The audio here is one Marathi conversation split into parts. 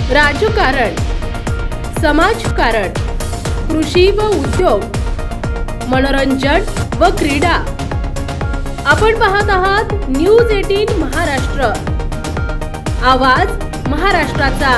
राजकारण, समाजकारण, कृषी व उद्योग, मनोरंजन व क्रीडा। आपण पाहत आहात न्यूज 18 महाराष्ट्र, आवाज महाराष्ट्राचा।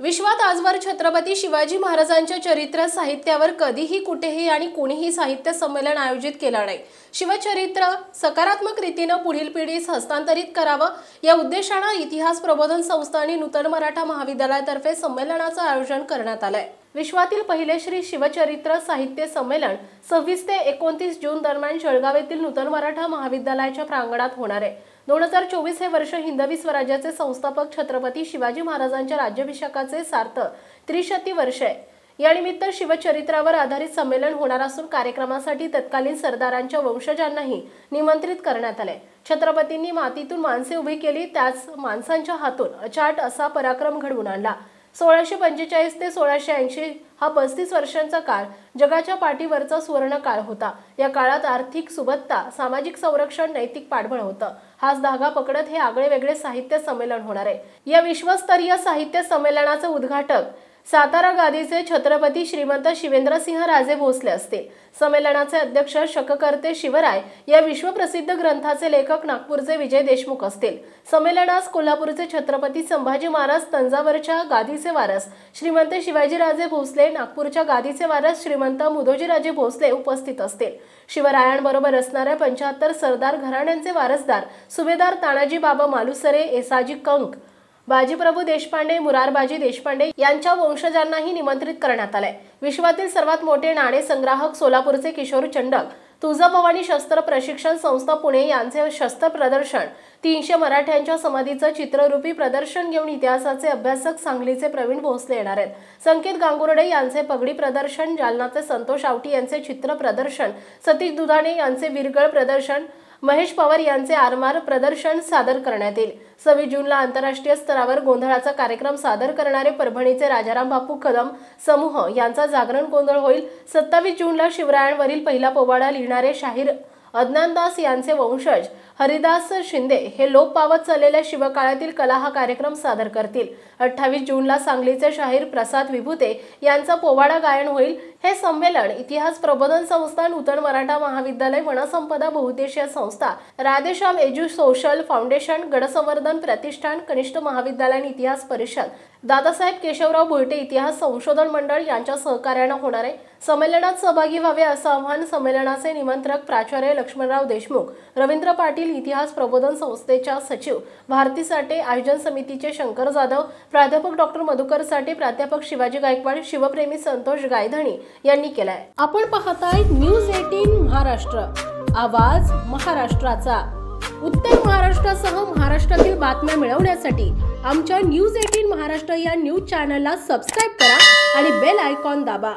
विश्वात आजवर छत्रपती शिवाजी महाराजांच्या चरित्र साहित्यावर कधीही कुठेही आणि कोणीही साहित्य संमेलन आयोजित केलं नाही। शिवचरित्र सकारात्मक रीतीने पुढील पिढीस हस्तांतरित करावं या उद्देशाने इतिहास प्रबोधन संस्था आणि नूतन मराठा महाविद्यालयातर्फे संमेलनाचं आयोजन करण्यात आलंय। विश्वातील पहिले श्री शिवचरित्र साहित्य संमेलन 26 ते 29 जून दरम्यान जळगाव येथील नूतन मराठा महाविद्यालयाच्या प्रांगणात होणार आहे। 2024 हे वर्ष हिंदवी स्वराज्याचे संस्थापक छत्रपती शिवाजी महाराजांच्या राज्याभिषेकाचे सार्थ 63 वर्ष आहे। या निमित्त शिवचरित्रावर आधारित संमेलन होणार असून कार्यक्रमासाठी तत्कालीन सरदारांच्या वंशजांनाही निमंत्रित करण्यात आले। छत्रपतींनी मातीतून माणसे उभी केली, त्याच माणसांच्या हातून अचाट असा पराक्रम घडवून आणला। 1645 ते 1680 हा 35 वर्षांचा काळ जगाच्या पाठीवरचा सुवर्ण काळ होता। या काळात आर्थिक सुबत्ता, सामाजिक संरक्षण, नैतिक पाठबळ होतं। हाच धागा पकडत हे आगळे वेगळे साहित्य संमेलन होणार आहे। या विश्वस्तरीय साहित्य संमेलनाचे उद्घाटक सातारा गादीचे छत्रपती श्रीमंत शिवेंद्रसिंह राजे भोसले असतील। संमेलनाचे अध्यक्ष शककर्ते शिवराय या विश्वप्रसिद्ध ग्रंथाचे लेखक नागपूरचे विजय देशमुख असतील। संमेलनास कोल्हापूरचे छत्रपती संभाजी महाराज, तंजावरच्या गादीचे वारस श्रीमंत शिवाजीराजे भोसले, नागपूरच्या गादीचे वारस श्रीमंत मुधोजीराजे भोसले उपस्थित असतील। शिवरायांबरोबर असणाऱ्या 75 सरदार घराण्यांचे वारसदार सुभेदार तानाजी बाबा मालुसरे, येसाजी कंक, बाजीप्रभू देशपांडे, मुरारबाजी देशपांडे यांच्या वंशजांनाही निमंत्रित करण्यात आले। विश्वातील सर्वात मोठे नाणे संग्राहक सोलापूरचे किशोर चंडक, तुळजाभवानी शस्त्र प्रशिक्षण संस्था पुणे यांचे शस्त्र प्रदर्शन, 300 मराठ्यांच्या समाधीचं चित्ररूपी प्रदर्शन घेऊन इतिहासाचे अभ्यासक सांगलीचे प्रवीण भोसले येणार आहेत। संकेत गांगुर्डे यांचे पगडी प्रदर्शन, जालनाचे संतोष आवटी यांचे चित्र प्रदर्शन, सतीश दुधाणे यांचे वीरगळ प्रदर्शन, महेश पवार यांचे आरमार प्रदर्शन सादर करण्यात येईल। 26 जूनला आंतरराष्ट्रीय स्तरावर गोंधळाचा कार्यक्रम सादर करणारे परभणीचे राजाराम बापू कदम समूह यांचा जागरण गोंधळ होईल। 27 जूनला शिवरायांवरील पहिला पोवाडा लिहिणारे शाहीर अज्ञानदास यांचे वंशज हरिदास शिंदे हे लोप पावत चाललेल्या शिवकाळातील कला हा कार्यक्रम सादर करतील। 28 जूनला सांगलीचे शाहीर प्रसाद विभूते यांचा पोवाडा गायन होईल। हे संमेलन इतिहास प्रबोधन संस्था, नूतन मराठा महाविद्यालय, वनसंपदा बहुउद्देशीय संस्था, राधेश्याम एज्यू सोशल फाउंडेशन, गडसंवर्धन प्रतिष्ठान, कनिष्ठ महाविद्यालय इतिहास परिषद, दादासाहेब केशवराव भुईटे इतिहास संशोधन मंडळ यांच्या सहकार्याने होणार आहे। संमेलनात सहभागी व्हावे असं आवाहन संमेलनाचे निमंत्रक प्राचार्य लक्ष्मणराव देशमुख, रवींद्र पाटील, इतिहास प्रबोधन संस्थेच्या सचिव भारती साठे, आयोजन समितीचे शंकर जाधव, प्राध्यापक डॉक्टर मधुकर साठे, प्राध्यापक शिवाजी गायकवाड, शिवप्रेमी संतोष गायधणी यांनी केलाय। आपण पाहताय न्यूज 18 महाराष्ट्र, आवाज महाराष्ट्राचा। उत्तर महाराष्ट्रासह महाराष्ट्रातील बातम्या मिळवण्यासाठी आमच्या न्यूज 18 महाराष्ट्र या न्यूज चॅनलला सबस्क्राइब करा आणि बेल आयकॉन दाबा।